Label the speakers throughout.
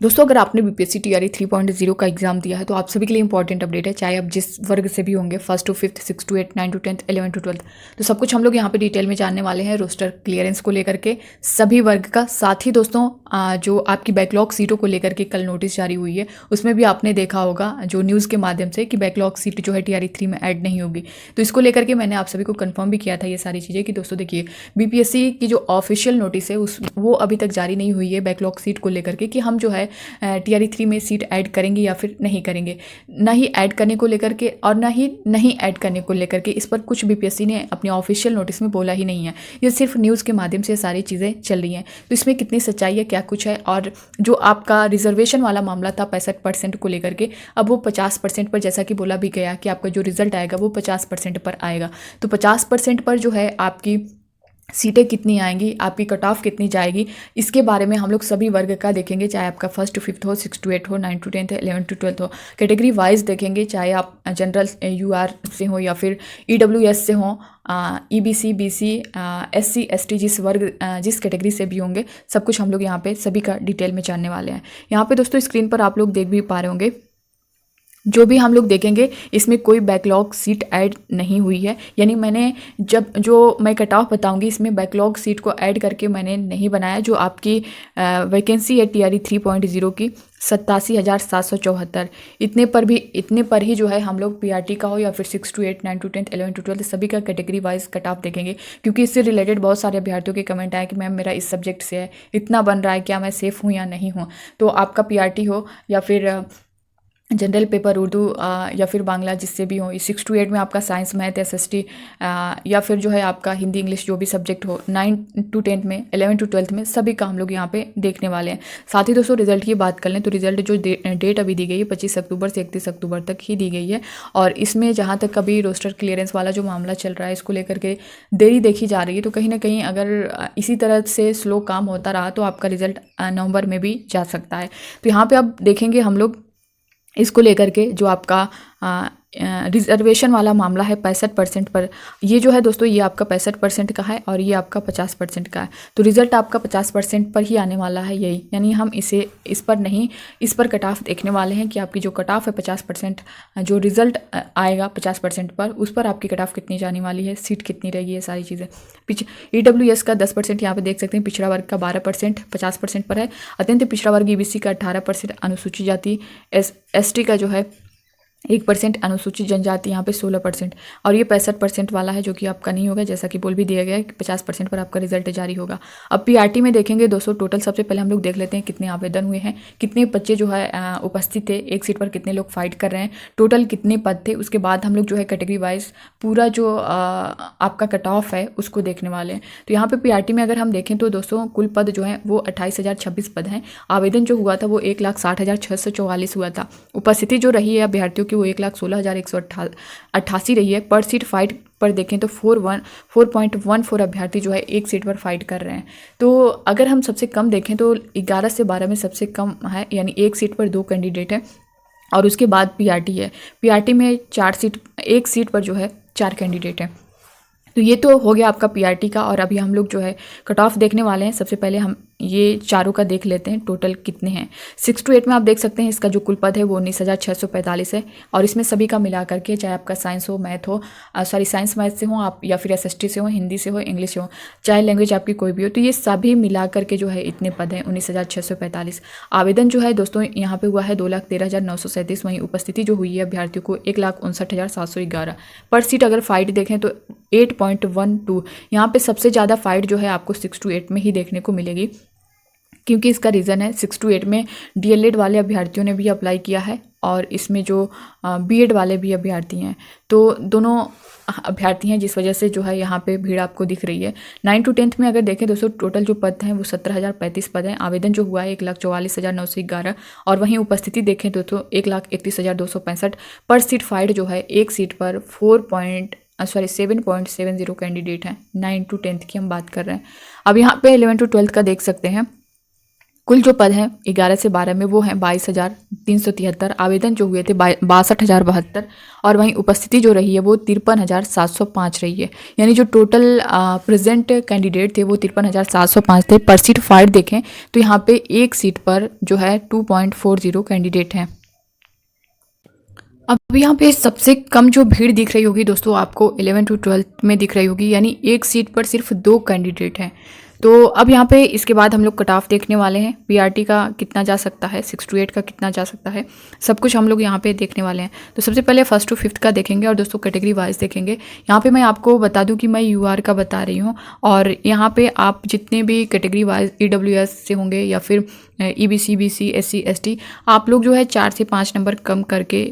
Speaker 1: दोस्तों अगर आपने बीपीएससी टीआरई 3.0 का एग्जाम दिया है तो आप सभी के लिए इंपॉर्टेंट अपडेट है, चाहे आप जिस वर्ग से भी होंगे, first to fifth, six to eight, nine to tenth, 11 to 12, तो सब कुछ हम लोग यहाँ पे डिटेल में जानने वाले हैं रोस्टर क्लियरेंस को लेकर के सभी वर्ग का। साथ ही दोस्तों जो आपकी बैकलॉग सीटों को लेकर के कल नोटिस जारी हुई है उसमें भी आपने देखा होगा जो न्यूज़ के माध्यम से कि बैकलॉग सीट जो है टीआरई 3 में ऐड नहीं होगी। तो इसको लेकर के मैंने आप सभी को कंफर्म भी किया था ये सारी चीज़ें कि दोस्तों देखिए बीपीएससी की जो ऑफिशियल नोटिस है वो अभी तक जारी नहीं हुई है बैकलॉग सीट को लेकर के कि हम जो है टीआरई 3 में सीट ऐड करेंगे या फिर नहीं करेंगे। ना ही ऐड करने को लेकर के और ना ही नहीं ऐड करने को लेकर के इस पर कुछ बीपीएससी ने अपने ऑफिशियल नोटिस में बोला ही नहीं है। ये सिर्फ न्यूज़ के माध्यम से सारी चीज़ें चल रही हैं। तो इसमें कितनी सच्चाई है, क्या कुछ है, और जो आपका रिजर्वेशन वाला मामला था 65% को लेकर के, अब वो 50% पर, जैसा कि बोला भी गया कि आपका जो रिजल्ट आएगा वो 50% पर आएगा। तो 50% पर जो है आपकी सीटें कितनी आएंगी, आपकी कट ऑफ कितनी जाएगी, इसके बारे में हम लोग सभी वर्ग का देखेंगे, चाहे आपका फर्स्ट टू फिफ्थ हो, सिक्स टू एट हो, नाइन टू टेंथ, 11 टू 12 हो। कैटेगरी वाइज देखेंगे, चाहे आप जनरल यूआर से हो या फिर ईडब्ल्यूएस से हो, ईबीसी, बीसी, एससी, एसटी, जिस कैटेगरी से भी होंगे, सब कुछ हम लोग यहाँ पे सभी का डिटेल में जानने वाले हैं। यहाँ पे दोस्तों स्क्रीन पर आप लोग देख भी पा रहे होंगे, जो भी हम लोग देखेंगे इसमें कोई बैकलॉग सीट ऐड नहीं हुई है। यानी मैंने जो मैं कट ऑफ बताऊंगी इसमें बैकलॉग सीट को ऐड करके मैंने नहीं बनाया। जो आपकी वैकेंसी है टीआरई 3.0 की 87,774, इतने पर ही जो है हम लोग पीआरटी का हो या फिर 6 टू 8, 9 टू 10, 11 टू 12 सभी का कैटेगरी वाइज कट ऑफ देखेंगे। क्योंकि इससे रिलेटेड बहुत सारे अभ्यर्थियों के कमेंट आए कि मैम मेरा इस सब्जेक्ट से है, इतना बन रहा है, क्या मैं सेफ़ हूँ या नहीं हूँ। तो आपका पीआरटी हो या फिर जनरल पेपर उर्दू या फिर बांग्ला, जिससे भी हो, 6 टू 8 में आपका साइंस, मैथ, एसएसटी या फिर जो है आपका हिंदी, इंग्लिश, जो भी सब्जेक्ट हो, 9 टू 10 में, 11 टू 12 में, सभी का हम लोग यहाँ पे देखने वाले हैं। साथ ही दोस्तों रिजल्ट की बात कर लें तो रिजल्ट जो डेट अभी दी गई है 25 अक्टूबर से 31 अक्टूबर तक ही दी गई है। और इसमें जहाँ तक अभी रोस्टर क्लियरेंस वाला जो मामला चल रहा है इसको लेकर के देरी देखी जा रही है। तो कहीं ना कहीं अगर इसी तरह से स्लो काम होता रहा तो आपका रिजल्ट नवंबर में भी जा सकता है। तो यहाँ पे अब देखेंगे हम लोग इसको लेकर के जो आपका रिजर्वेशन वाला मामला है 65% पर, ये जो है दोस्तों ये आपका 65% का है और ये आपका 50% का है। तो रिजल्ट आपका 50% पर ही आने वाला है यही, यानी हम इस पर कट ऑफ देखने वाले हैं कि आपकी जो कट ऑफ है 50%, जो रिजल्ट आएगा 50% पर, उस पर आपकी कट ऑफ कितनी जाने वाली है, सीट कितनी रहेगी, ये सारी चीज़ें। ईडब्ल्यूएस का 10% यहाँ पे देख सकते हैं, पिछड़ा वर्ग का 12% 50% पर है, अत्यंत पिछड़ा वर्ग ईबीसी का 18%, अनुसूचित जाति एसटी का जो है 1%, अनुसूचित जनजाति यहाँ पे 16%, और ये 65% वाला है जो कि आपका नहीं होगा, जैसा कि बोल भी दिया गया है कि 50% पर आपका रिजल्ट जारी होगा। अब पीआरटी में देखेंगे दोस्तों टोटल, सबसे पहले हम लोग देख लेते हैं कितने आवेदन हुए हैं, कितने बच्चे जो है उपस्थित थे, एक सीट पर कितने लोग फाइट कर रहे हैं, टोटल कितने पद थे। उसके बाद हम लोग जो है कैटेगरी वाइज पूरा जो आपका कट ऑफ है उसको देखने वाले हैं। तो यहाँ पर पीआरटी में अगर हम देखें तो दोस्तों कुल पद जो है वो 28,026 पद हैं। आवेदन जो हुआ था वो 1,60,644 हुआ था। उपस्थिति जो रही है अभ्यर्थियों वो 1,16,188 रही है। पर सीट फाइट पर देखें तो 4.14 अभ्यर्थी जो है एक सीट पर फाइट कर रहे हैं। तो अगर हम सबसे कम देखें तो 11 से 12 में सबसे कम है, यानी एक सीट पर 2 कैंडिडेट है। और उसके बाद पीआरटी है, पीआरटी में एक सीट पर जो है 4 कैंडिडेट हैं। तो ये तो हो गया आपका पीआरटी का। और अभी हम लोग जो है कट ऑफ देखने वाले हैं। सबसे पहले हम ये चारों का देख लेते हैं टोटल कितने हैं। 6 टू 8 में आप देख सकते हैं इसका जो कुल पद है वो 19,645 है। और इसमें सभी का मिला करके, चाहे आपका साइंस हो, मैथ हो, साइंस मैथ से हो आप, या फिर एसएसटी से हो, हिंदी से हो, इंग्लिश से हो, चाहे लैंग्वेज आपकी कोई भी हो, तो ये सभी मिला करके जो है इतने पद हैं 19,645। आवेदन जो है दोस्तों यहाँ पे हुआ है 2,13,937। वहीं उपस्थिति जो हुई है अभ्यर्थियों को 1,59,711। पर सीट अगर फाइट देखें तो 8.12। यहाँ पे सबसे ज़्यादा फाइट जो है आपको 6 टू 8 में ही देखने को मिलेगी, क्योंकि इसका रीज़न है 6 टू 8 में डीएलएड वाले अभ्यर्थियों ने भी अप्लाई किया है और इसमें जो बीएड वाले भी अभ्यर्थी हैं, तो दोनों अभ्यर्थी हैं, जिस वजह से जो है यहाँ पे भीड़ आपको दिख रही है। 9 टू 10 में अगर देखें दोस्तों टोटल जो पद हैं वो 17,035 पद हैं। आवेदन जो हुआ है 1,44,911। और वहीं उपस्थिति देखें दोस्तों 1,31,265। पर सीट फाइट जो है एक सीट पर 7.70 कैंडिडेट हैं। 9 टू 10 की हम बात कर रहे हैं। अब यहाँ पे 11 टू 12 का देख सकते हैं कुल जो पद हैं 11 से 12 में वो हैं 22,373। आवेदन जो हुए थे 62,072 और वहीं उपस्थिति जो रही है वो 53,705 रही है। यानी जो टोटल प्रेजेंट कैंडिडेट थे वो 53,705 थे। पर सीट फाइट देखें तो यहाँ पे एक सीट पर जो है 2.40 कैंडिडेट हैं। अब यहाँ पे सबसे कम जो भीड़ दिख रही होगी दोस्तों आपको 11 to 12 में दिख रही होगी, यानी एक सीट पर सिर्फ 2 कैंडिडेट हैं। तो अब यहाँ पे इसके बाद हम लोग कट ऑफ देखने वाले हैं, पीआरटी का कितना जा सकता है, 6 to 8 का कितना जा सकता है, सब कुछ हम लोग यहाँ पे देखने वाले हैं। तो सबसे पहले 1st to 5th का देखेंगे और दोस्तों कैटेगरी वाइज देखेंगे। यहाँ पे मैं आपको बता दूँ कि मैं यूआर का बता रही हूँ और यहाँ पे आप जितने भी कैटेगरी वाइज EWS से होंगे या फिर EBC BC SC ST, आप लोग जो है 4 से 5 नंबर कम करके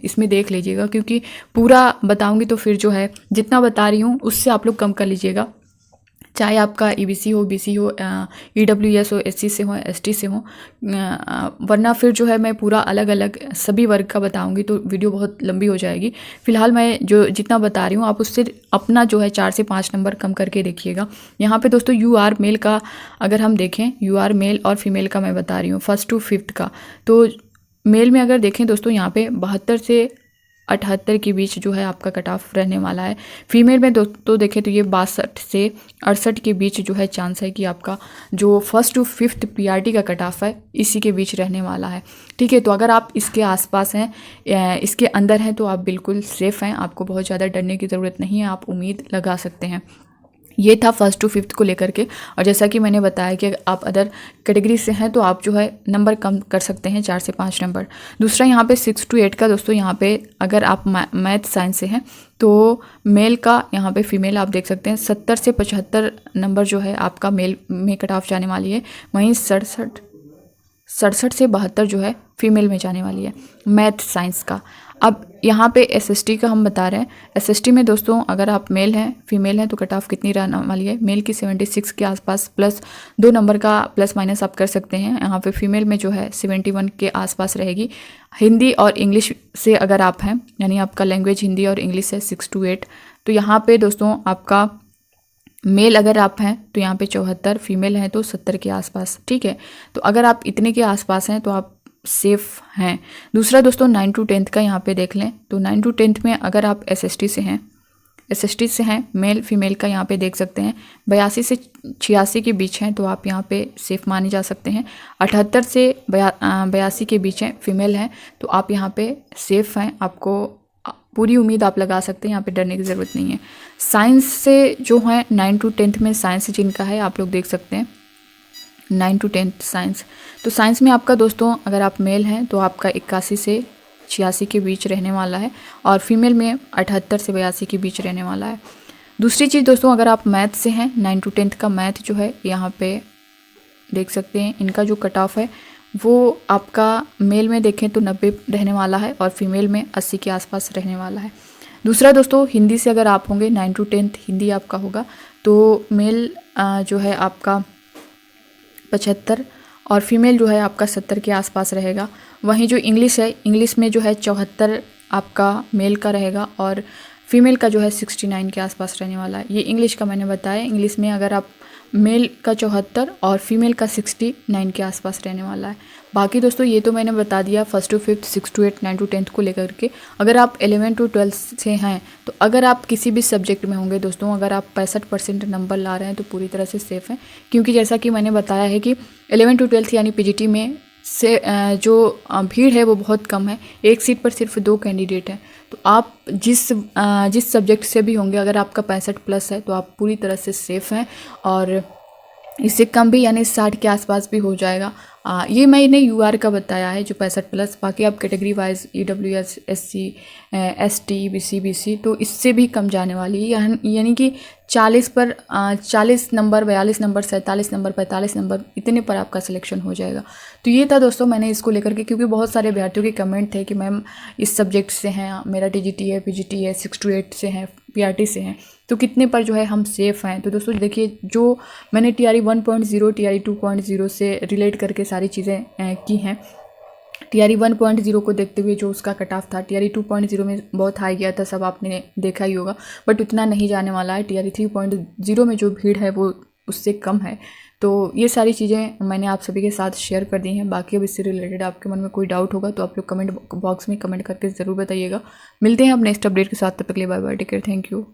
Speaker 1: इसमें देख लीजिएगा, क्योंकि पूरा बताऊंगी तो फिर जो है जितना बता रही हूँ उससे आप लोग कम कर लीजिएगा, चाहे आपका EBC हो, BC हो, EWS हो, SC से हो, ST से हो, वरना फिर जो है मैं पूरा अलग अलग सभी वर्ग का बताऊंगी तो वीडियो बहुत लंबी हो जाएगी। फिलहाल मैं जो जितना बता रही हूँ आप उससे अपना जो है 4 से 5 नंबर कम करके देखिएगा। यहाँ पे दोस्तों UR मेल का अगर हम देखें, UR मेल और फीमेल का मैं बता रही हूँ 1st to 5th का। तो मेल में अगर देखें दोस्तों यहाँ पे 72 से 78 के बीच जो है आपका कट ऑफ रहने वाला है। फीमेल में दोस्तों देखें तो ये 62 से 68 के बीच जो है चांस है कि आपका जो 1st to 5th पीआरटी का कट ऑफ है इसी के बीच रहने वाला है। ठीक है, तो अगर आप इसके आसपास हैं, इसके अंदर हैं, तो आप बिल्कुल सेफ़ हैं, आपको बहुत ज़्यादा डरने की ज़रूरत नहीं है, आप उम्मीद लगा सकते हैं। ये था 1st to 5th को लेकर के। और जैसा कि मैंने बताया कि आप अदर कैटेगरी से हैं तो आप जो है नंबर कम कर सकते हैं, 4 से 5 नंबर। दूसरा यहाँ पे 6 to 8 का दोस्तों, यहाँ पे अगर आप मैथ साइंस से हैं तो मेल का यहाँ पे फीमेल आप देख सकते हैं 70 से 75 नंबर जो है आपका मेल में कट ऑफ जाने वाली है। वहीं 67 से 72 जो है फीमेल में जाने वाली है मैथ साइंस का। अब यहाँ पे SST का हम बता रहे हैं। SST में दोस्तों अगर आप मेल हैं, फीमेल हैं, तो कट ऑफ कितनी रहने वाली है, मेल की 76 के आसपास प्लस 2 नंबर का प्लस माइनस आप कर सकते हैं। यहाँ पे फीमेल में जो है 71 के आसपास रहेगी। हिंदी और इंग्लिश से अगर आप हैं, यानी आपका लैंग्वेज हिंदी और इंग्लिश है 6 to 8, तो यहाँ पे दोस्तों आपका मेल अगर आप हैं तो यहाँ पे 74, फीमेल हैं तो 70 के आसपास। ठीक है, तो अगर आप इतने के आसपास हैं तो आप सेफ हैं। दूसरा दोस्तों 9 to 10 का यहाँ पे देख लें तो 9 to 10 में अगर आप SST से हैं मेल फीमेल का यहाँ पे देख सकते हैं 82 से 86 के बीच हैं तो आप यहाँ पे सेफ माने जा सकते हैं। 78 से 82 के बीच हैं, फीमेल हैं, तो आप यहाँ पे सेफ हैं, आपको पूरी उम्मीद आप लगा सकते हैं, यहाँ पे डरने की ज़रूरत नहीं है। साइंस से जो है 9 to 10 में साइंस जिनका है आप लोग देख सकते हैं 9 to 10 साइंस। तो साइंस में आपका दोस्तों अगर आप मेल हैं तो आपका 81 से 86 के बीच रहने वाला है और फीमेल में 78 से 82 के बीच रहने वाला है। दूसरी चीज़ दोस्तों, अगर आप मैथ से हैं 9 to 10 का मैथ जो है यहाँ पे देख सकते हैं, इनका जो कट ऑफ है वो आपका मेल में देखें तो 90 रहने वाला है और फीमेल में 80 के आसपास रहने वाला है। दूसरा दोस्तों, हिंदी से अगर आप होंगे 9 to 10 हिंदी आपका होगा तो मेल जो है आपका 75 और फीमेल जो है आपका 70 के आसपास रहेगा। वहीं जो इंग्लिश है, इंग्लिश में जो है 74 आपका मेल का रहेगा और फीमेल का जो है 69 के आसपास रहने वाला है। ये इंग्लिश का मैंने बताया। इंग्लिश में अगर आप मेल का 74 और फीमेल का 69 के आसपास रहने वाला है। बाकी दोस्तों ये तो मैंने बता दिया 1st to 5th, 6 to 8, 9 to 10 को लेकर के। अगर आप 11 to 12 से हैं तो अगर आप किसी भी सब्जेक्ट में होंगे दोस्तों, अगर आप 65% नंबर ला रहे हैं तो पूरी तरह से सेफ़ हैं, क्योंकि जैसा कि मैंने बताया है कि 11 to 12 यानी PGT में से जो भीड़ है वो बहुत कम है, एक सीट पर सिर्फ 2 कैंडिडेट हैं। तो आप जिस सब्जेक्ट से भी होंगे, अगर आपका 65+ है तो आप पूरी तरह से सेफ़ हैं और इससे कम भी यानी 60 के आसपास भी हो जाएगा। ये मैंने UR का बताया है जो 65+। बाकी आप category wise EWS SC ST BC BC तो इससे भी कम जाने वाली है, यानी कि 40 पर 40 नंबर, 42 नंबर, 47 नंबर, 45 नंबर, इतने पर आपका सिलेक्शन हो जाएगा। तो ये था दोस्तों मैंने इसको लेकर के, क्योंकि बहुत सारे अभ्यर्थियों के कमेंट थे कि मैम इस सब्जेक्ट से हैं, मेरा TGT है, PGT है, 6 to 8 से हैं, PRT से हैं, तो कितने पर जो है हम सेफ़ हैं। तो दोस्तों देखिए, जो मैंने TRE 1.0 TRE 2.0 से रिलेट करके सारी चीज़ें की हैं। TRE 1.0 को देखते हुए जो उसका कट ऑफ था, TRE 2.0 में बहुत हाई गया था, सब आपने देखा ही होगा, बट उतना नहीं जाने वाला है। TRE 3.0 में जो भीड़ है वो उससे कम है। तो ये सारी चीज़ें मैंने आप सभी के साथ शेयर कर दी हैं। बाकी अब इससे रिलेटेड आपके मन में कोई डाउट होगा तो आप लोग कमेंट बॉक्स में कमेंट करके ज़रूर बताइएगा। मिलते हैं अब नेक्स्ट अपडेट के साथ, तब तक के लिए bye bye, take care, thank you.